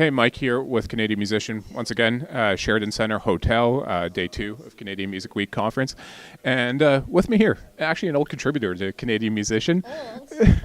Hey, Mike here with Canadian Musician. Once again, Sheridan Centre Hotel, day 2 of Canadian Music Week conference. And with me here, actually an old contributor to Canadian Musician.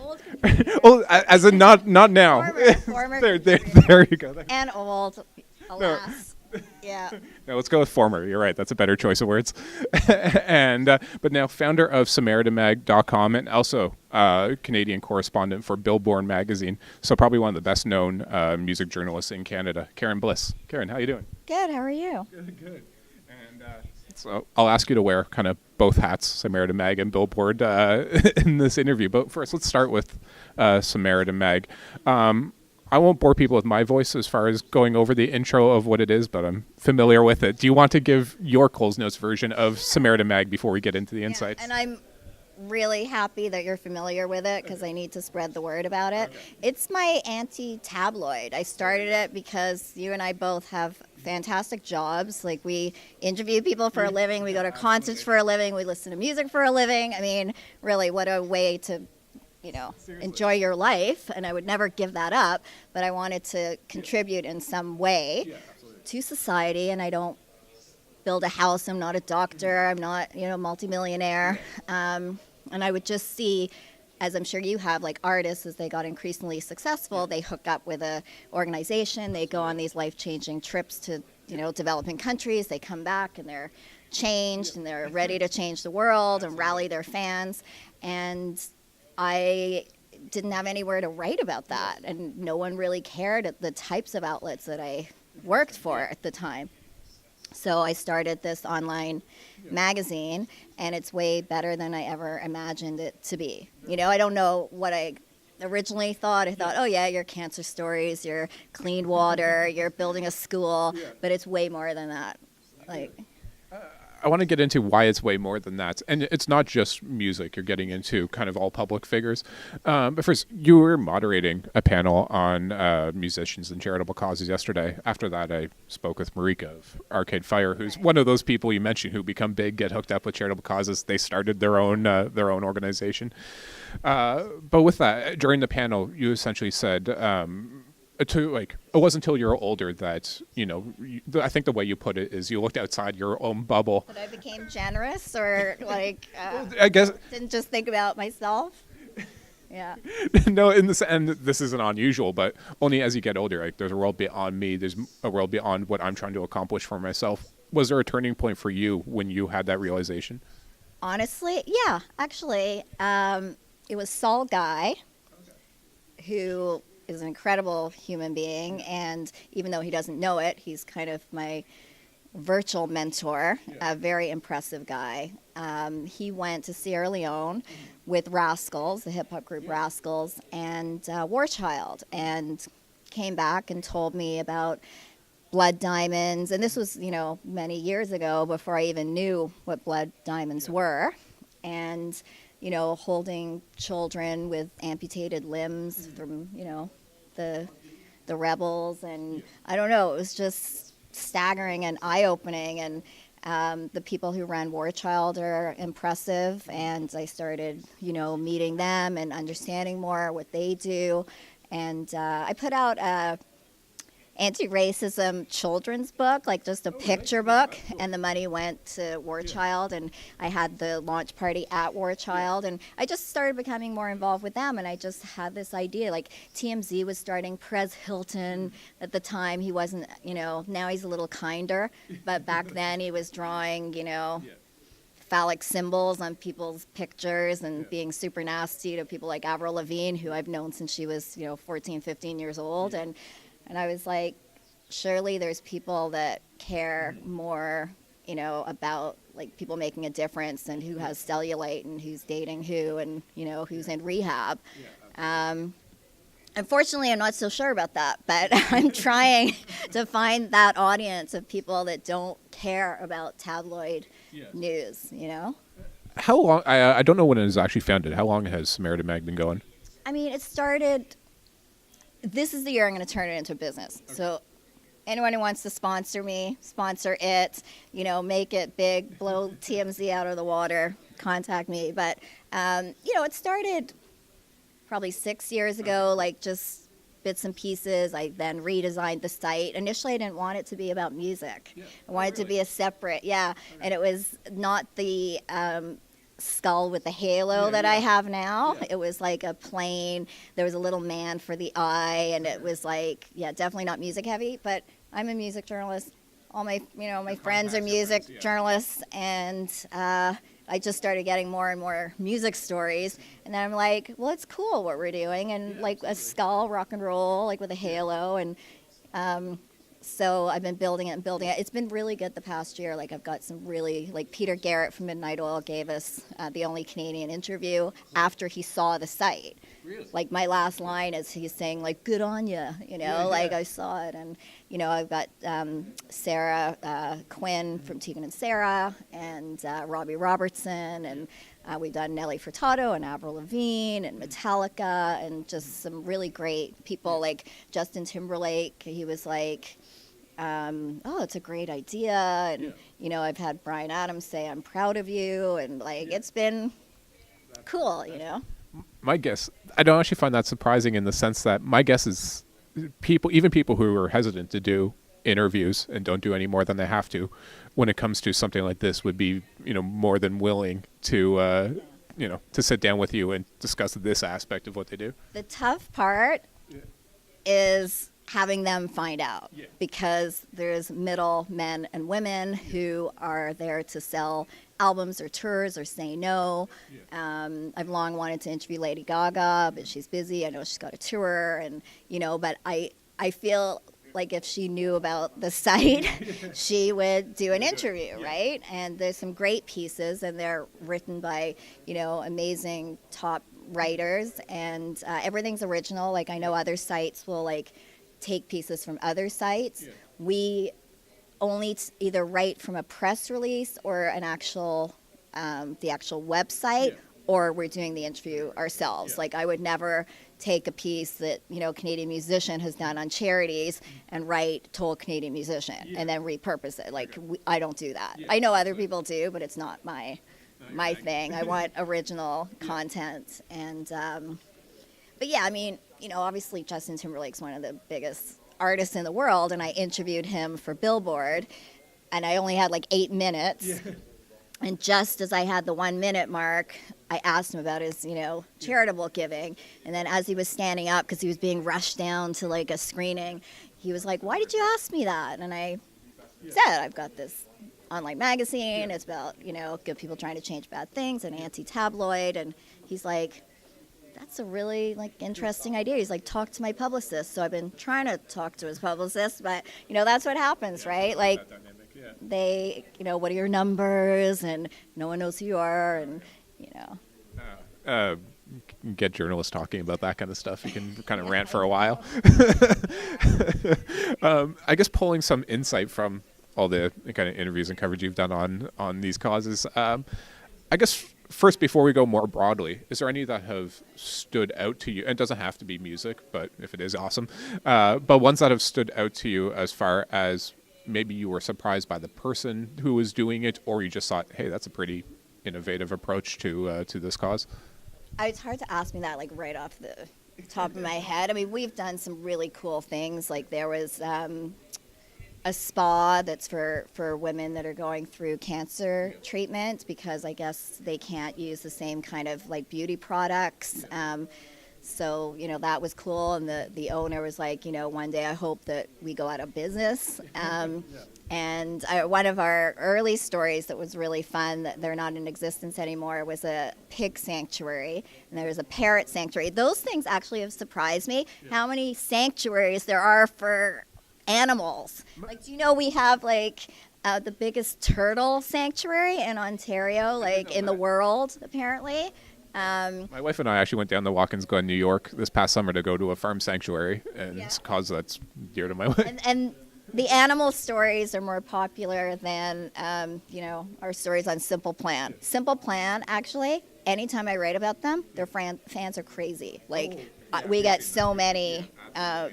Old contributor. Oh, as in not now. Former there you go. and old, alas. Yeah. No, let's go with former. You're right. That's a better choice of words. And but now founder of SamaritanMeg.com and also Canadian correspondent for Billboard magazine. So probably one of the best known music journalists in Canada. Karen Bliss. Karen, how you doing? Good. How are you? Good. And so I'll ask you to wear kind of both hats, Samaritan Meg and Billboard, in this interview. But first, let's start with Samaritan Meg. I won't bore people with my voice as far as going over the intro of what it is, but I'm familiar with it. Do you want to give your Coles Notes version of Samaritan Meg before we get into the insights? And I'm really happy that you're familiar with it because I need to spread the word about it. Okay. It's my anti-tabloid. I started it because you and I both have fantastic jobs. Like, we interview people for a living, we go to concerts for a living, we listen to music for a living. I mean, really, what a way to enjoy your life, and I would never give that up, but I wanted to contribute in some way to society, and I don't build a house, I'm not a doctor, I'm not, multimillionaire, and I would just see, as I'm sure you have, like artists, as they got increasingly successful, they hook up with a organization, they go on these life-changing trips to, developing countries, they come back and they're changed, and they're ready to change the world and rally their fans, and I didn't have anywhere to write about that, and no one really cared at the types of outlets that I worked for at the time. So I started this online magazine, and it's way better than I ever imagined it to be. I don't know what I originally thought. I thought, oh yeah, your cancer stories, your clean water, you're building a school, but it's way more than that. I want to get into why it's way more than that. And it's not just music. You're getting into kind of all public figures. But first, you were moderating a panel on musicians and charitable causes yesterday. After that, I spoke with Marika of Arcade Fire, who's one of those people you mentioned who become big, get hooked up with charitable causes. They started their own organization. But with that, during the panel, you essentially said... it wasn't until you were older that, I think the way you put it is you looked outside your own bubble. That I became generous, or I guess didn't just think about myself. Yeah. No, and this isn't unusual, but only as you get older, there's a world beyond me. There's a world beyond what I'm trying to accomplish for myself. Was there a turning point for you when you had that realization? Honestly, yeah, actually, it was Saul Guy, who is an incredible human being, and even though he doesn't know it, he's kind of my virtual mentor, a very impressive guy. He went to Sierra Leone with Rascals, the hip-hop group Rascals, and War Child, and came back and told me about blood diamonds, and this was, many years ago before I even knew what blood diamonds were, and holding children with amputated limbs from, the rebels. And I don't know, it was just staggering and eye-opening. And the people who ran War Child are impressive. And I started, meeting them and understanding more what they do. And I put out a anti-racism children's book, like just a picture book, and the money went to War Child, and I had the launch party at War Child, and I just started becoming more involved with them, and I just had this idea, like TMZ was starting, Perez Hilton at the time, he wasn't, now he's a little kinder, but back then he was drawing, phallic symbols on people's pictures and being super nasty to people like Avril Lavigne, who I've known since she was, 14, 15 years old, and I was like, surely there's people that care more, about like people making a difference and who has cellulite and who's dating who and, who's in rehab. Unfortunately, I'm not so sure about that, but I'm trying to find that audience of people that don't care about tabloid news, How long, I don't know when it was actually founded. How long has Samaritan Meg been going? I mean, it started... This is the year I'm going to turn it into a business. Okay. So anyone who wants to sponsor me, sponsor it, make it big, blow TMZ out of the water, contact me. But, it started probably 6 years ago, like just bits and pieces. I then redesigned the site. Initially, I didn't want it to be about music. I wanted it to be a separate, and it was not the skull with the halo that I have now. It was like a plain, there was a little man for the eye, and it was like, definitely not music heavy, but I'm a music journalist. All my, my friends are music journalists, and I just started getting more and more music stories, and then I'm like, well, it's cool what we're doing, and like a skull, rock and roll, like with a halo, and so I've been building it and building it. It's been really good the past year. Like I've got some really, like Peter Garrett from Midnight Oil gave us the only Canadian interview after he saw the site. Really? Like my last line is he's saying like, good on you, like I saw it. And, I've got Sarah Quinn from Tegan and Sarah and Robbie Robertson, and we've done Nelly Furtado and Avril Lavigne and Metallica and just some really great people like Justin Timberlake. He was like, it's a great idea. And, I've had Bryan Adams say, I'm proud of you. And like, it's been cool, My guess, I don't actually find that surprising in the sense that my guess is even people who are hesitant to do interviews and don't do any more than they have to, when it comes to something like this, would be, more than willing to, to sit down with you and discuss this aspect of what they do. The tough part is having them find out, because there's middle men and women who are there to sell albums or tours or say no. I've long wanted to interview Lady Gaga, but she's busy. I know she's got a tour, and but I feel like if she knew about the site, she would do an interview, right? And there's some great pieces, and they're written by amazing top writers, and everything's original. Like I know other sites will like take pieces from other sites. We only either write from a press release or an actual the actual website, or we're doing the interview ourselves. Like I would never take a piece that Canadian musician has done on charities and write told Canadian musician and then repurpose it. Like I don't do that. I know other people do, but it's not my thing. I want original content. And but I mean, obviously Justin Timberlake's one of the biggest artists in the world, and I interviewed him for Billboard, and I only had like 8 minutes. And just as I had the 1 minute mark, I asked him about his, charitable giving. And then as he was standing up, because he was being rushed down to like a screening, he was like, why did you ask me that? And I said, I've got this online magazine. It's about, good people trying to change bad things, an anti-tabloid. And he's like, that's a really like interesting idea. He's like, talk to my publicist. So I've been trying to talk to his publicist, but that's what happens, right? Like they, what are your numbers? And no one knows who you are. And, get journalists talking about that kind of stuff. You can kind of rant for a while. I guess pulling some insight from all the kind of interviews and coverage you've done on these causes. I guess first, before we go more broadly, is there any that have stood out to you? And it doesn't have to be music, but if it is, awesome. But ones that have stood out to you as far as maybe you were surprised by the person who was doing it, or you just thought, hey, that's a pretty innovative approach to this cause? It's hard to ask me that like right off the top of my head. I mean, we've done some really cool things. Like there was a spa that's for women that are going through cancer treatment, because I guess they can't use the same kind of like beauty products. So, that was cool. And the owner was like, one day I hope that we go out of business. And one of our early stories that was really fun, that they're not in existence anymore, was a pig sanctuary. And there was a parrot sanctuary. Those things actually have surprised me, how many sanctuaries there are for animals. Like, do you know we have like the biggest turtle sanctuary in Ontario, like in the world, apparently. My wife and I actually went down to Watkins Glen, New York this past summer to go to a farm sanctuary, and it's a cause that's dear to my wife. And the animal stories are more popular than, our stories on Simple Plan. Simple Plan, actually, anytime I write about them, their fans are crazy. Like, we get so many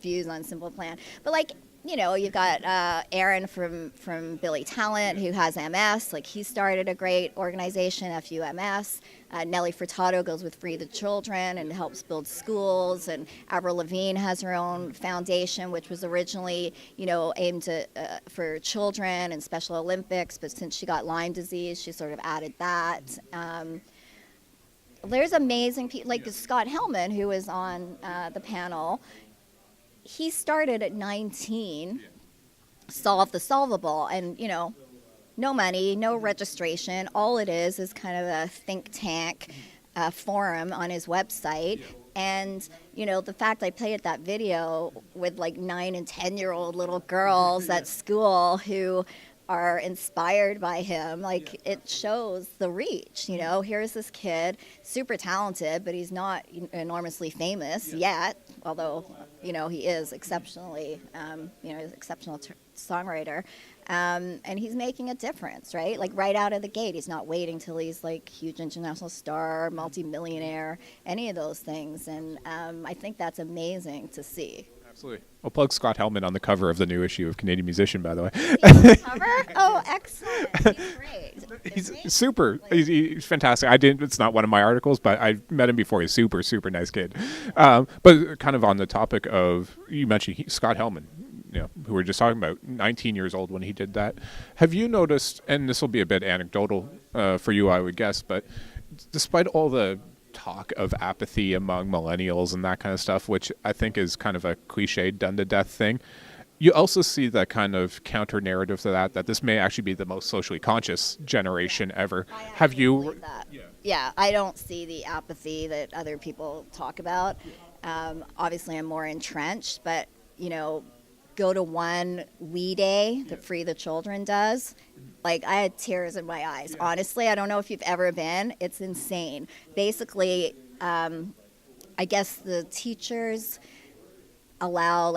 views on Simple Plan. But, like, you've got Aaron from Billy Talent, who has MS. Like, he started a great organization, FUMS. Nellie Furtado goes with Free the Children and helps build schools. And Avril Lavigne has her own foundation, which was originally, aimed for children and Special Olympics. But since she got Lyme disease, she sort of added that. There's amazing people, like Scott Hellman, who was on the panel. He started at 19, solved the solvable, and, no money, no registration. All it is kind of a think tank forum on his website. And, the fact I played that video with like 9 and 10-year-old little girls at school who are inspired by him, like, it shows the reach. Here's this kid, super talented, but he's not enormously famous yet, although he is exceptionally he's an exceptional songwriter, and he's making a difference, right? Like, right out of the gate. He's not waiting till he's like huge international star, multi-millionaire, any of those things. And I think that's amazing to see. Absolutely. We'll plug Scott Hellman on the cover of the new issue of Canadian Musician, by the way. Cover? Oh, excellent. He's great. He's super. He's fantastic. It's not one of my articles, but I met him before. He's super, super nice kid. But kind of on the topic of, you mentioned Scott Hellman, who we were just talking about, 19 years old when he did that. Have you noticed, and this will be a bit anecdotal for you, I would guess, but despite all the talk of apathy among millennials and that kind of stuff, which I think is kind of a cliched, done to death thing, you also see that kind of counter narrative to that this may actually be the most socially conscious generation ever. Have you? Believe that. Yeah, I don't see the apathy that other people talk about. Obviously, I'm more entrenched, but go to one We Day that Free the Children does. Like, I had tears in my eyes. Honestly, I don't know if you've ever been. It's insane. Basically, I guess the teachers allow,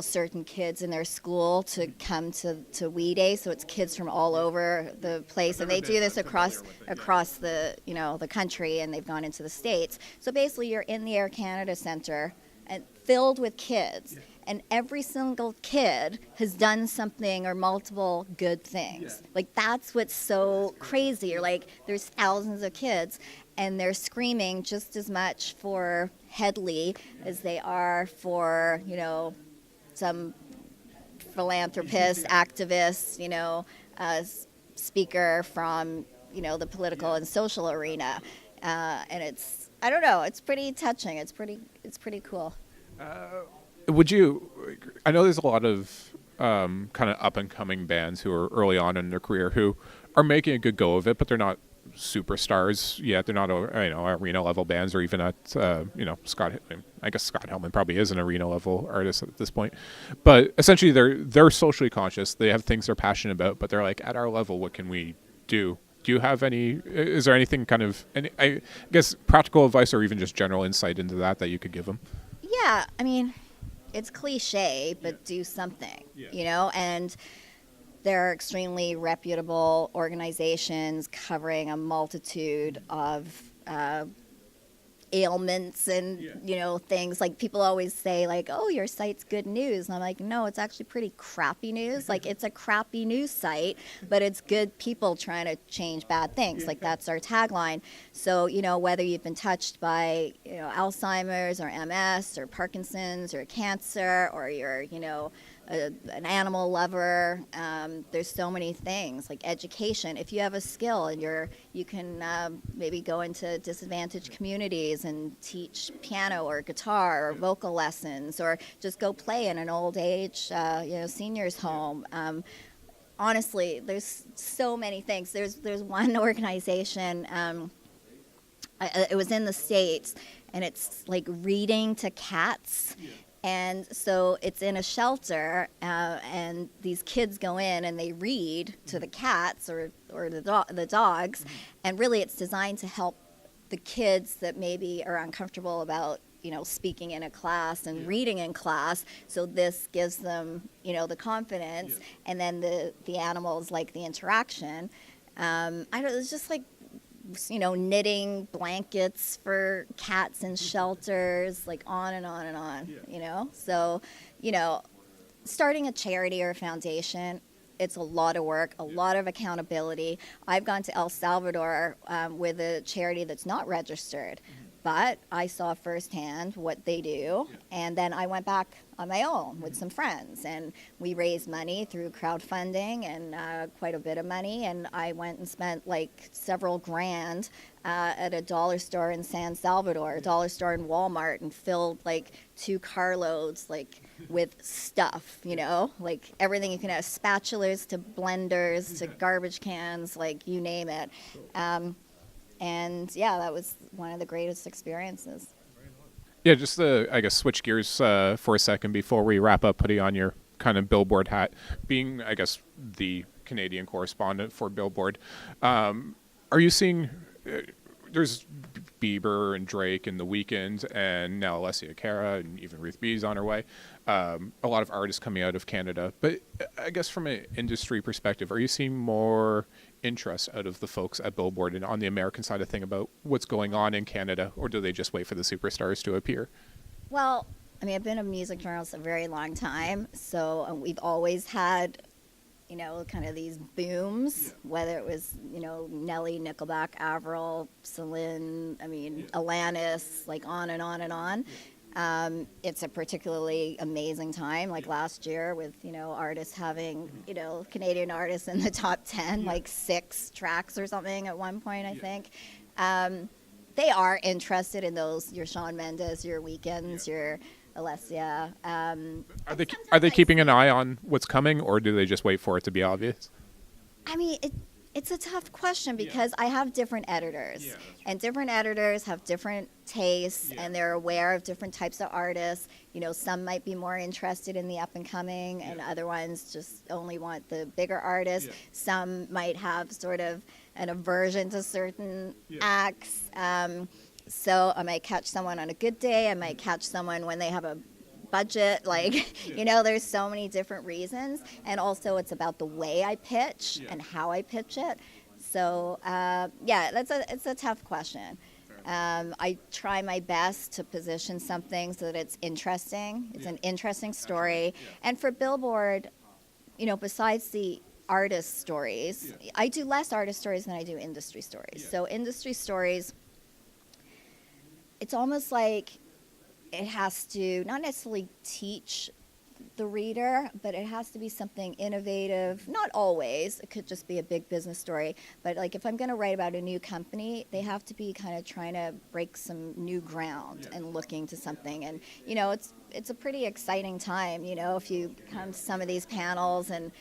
certain kids in their school to come to We Day. So it's kids from all over the place. And they do this across the, the country, and they've gone into the States. So basically, you're in the Air Canada Centre and filled with kids. Yeah. And every single kid has done something or multiple good things. Yeah. Like, that's what's so crazy. You're like, there's thousands of kids, and they're screaming just as much for Headley as they are for, some philanthropist, activist, speaker from, the political and social arena. And it's, I don't know, it's pretty touching. It's pretty cool. Would you? I know there's a lot of kind of up and coming bands who are early on in their career who are making a good go of it, but they're not superstars yet. They're not arena level bands, or even at Scott. I guess Scott Hellman probably is an arena level artist at this point. But essentially, they're socially conscious. They have things they're passionate about, but they're like, at our level, what can we do? Do you have any? Is there anything kind of? I guess practical advice, or even just general insight into that you could give them? Yeah, I mean, it's cliche, but do something, and there are extremely reputable organizations covering a multitude of ailments and, things. Like, people always say, like, oh, your site's good news. And I'm like, no, it's actually pretty crappy news. Like, it's a crappy news site, but it's good people trying to change bad things. Like, that's our tagline. So, whether you've been touched by, Alzheimer's or MS or Parkinson's or cancer, or you're, an animal lover, there's so many things. Like education, if you have a skill and you can maybe go into disadvantaged communities and teach piano or guitar or vocal lessons, or just go play in an old age seniors home. Honestly, there's so many things. There's one organization, it was in the States, and it's like reading to cats. And so it's in a shelter, and these kids go in and they read to the cats or the dogs, and really it's designed to help the kids that maybe are uncomfortable about speaking in a class and reading in class. So this gives them the confidence, and then the animals like the interaction. It's just like knitting blankets for cats in shelters, like on and on and on, So, starting a charity or a foundation, it's a lot of work, a lot of accountability. I've gone to El Salvador with a charity that's not registered, but I saw firsthand what they do, and then I went back on my own with some friends, and we raised money through crowdfunding and quite a bit of money, and I went and spent like several grand at a dollar store in San Salvador, a dollar store in Walmart, and filled like 2 carloads like with stuff, you know, like everything you can have, spatulas to blenders to garbage cans, like you name it. And yeah, that was one of the greatest experiences. Yeah, just to, I guess, switch gears for a second before we wrap up, putting on your kind of Billboard hat, being, I guess, the Canadian correspondent for Billboard. Are you seeing, there's Bieber and Drake and The Weeknd and now Alessia Cara and even Ruth B's on her way. A lot of artists coming out of Canada. But I guess from an industry perspective, are you seeing more interest out of the folks at Billboard and on the American side of thing about what's going on in Canada, or do they just wait for the superstars to appear? Well, I mean, I've been a music journalist a very long time, so we've always had, you know, kind of these booms, whether it was, you know, Nelly, Nickelback, Avril, Celine, I mean, Alanis, like on and on and on. It's a particularly amazing time, like last year with, you know, artists having, you know, Canadian artists in the top 10, like 6 tracks or something at one point, I think. They are interested in those, your Shawn Mendes, your Weekends, your Alessia. Are they keeping an eye on what's coming, or do they just wait for it to be obvious? I mean, it's a tough question because I have different editors, and different editors have different tastes, and they're aware of different types of artists. You know, some might be more interested in the up and coming, and other ones just only want the bigger artists. Some might have sort of an aversion to certain acts. So I might catch someone on a good day. I might catch someone when they have a budget, like, you know, there's so many different reasons. And also it's about the way I pitch and how I pitch it. So, yeah, it's a tough question. I try my best to position something so that it's interesting. It's an interesting story. And for Billboard, you know, besides the artist stories, I do less artist stories than I do industry stories. So industry stories, it's almost like it has to not necessarily teach the reader, but it has to be something innovative. Not always. It could just be a big business story. But like if I'm going to write about a new company, they have to be kind of trying to break some new ground and looking to something. And, you know, it's a pretty exciting time, you know, if you come to some of these panels and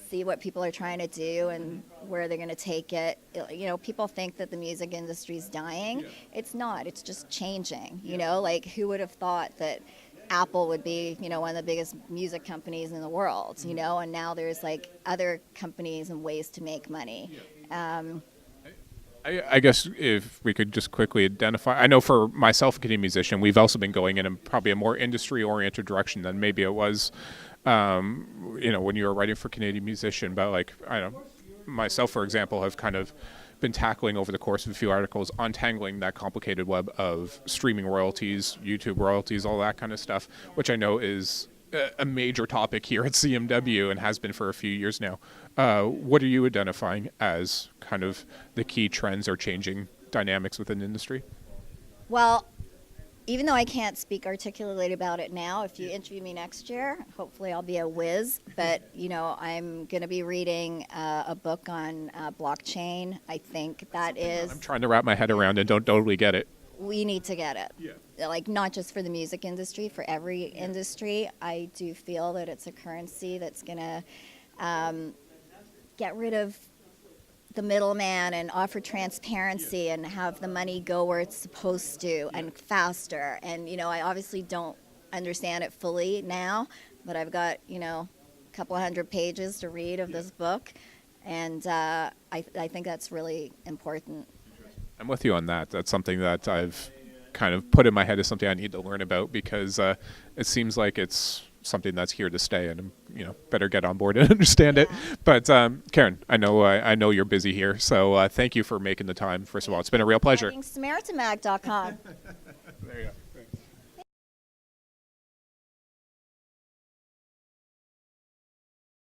see what people are trying to do and where they're going to take it. You know, people think that the music industry is dying. It's not. It's just changing. You know, like who would have thought that Apple would be, you know, one of the biggest music companies in the world, you know, and now there's like other companies and ways to make money. I guess if we could just quickly identify, I know for myself, a Canadian musician, we've also been going in probably a more industry-oriented direction than maybe it was you know, when you were writing for Canadian Musician. But like, I don't know, myself, for example, have kind of been tackling over the course of a few articles, untangling that complicated web of streaming royalties, YouTube royalties, all that kind of stuff, which I know is a major topic here at CMW and has been for a few years now. What are you identifying as kind of the key trends or changing dynamics within the industry? Well, even though I can't speak articulately about it now, if you interview me next year, hopefully I'll be a whiz. But, you know, I'm going to be reading a book on blockchain. I think that is... I'm trying to wrap my head around and don't totally get it. We need to get it. Like, not just for the music industry, for every industry. I do feel that it's a currency that's going to get rid of the middleman and offer transparency and have the money go where it's supposed to and faster. And, you know, I obviously don't understand it fully now, but I've got, you know, a couple 100 pages to read of this book. And I think that's really important. I'm with you on that. That's something that I've kind of put in my head as something I need to learn about, because it seems like it's something that's here to stay, and you know, better get on board and understand it. But Karen, I know you're busy here, so thank you for making the time. First of all, it's been a real pleasure. SamaritanMeg.com.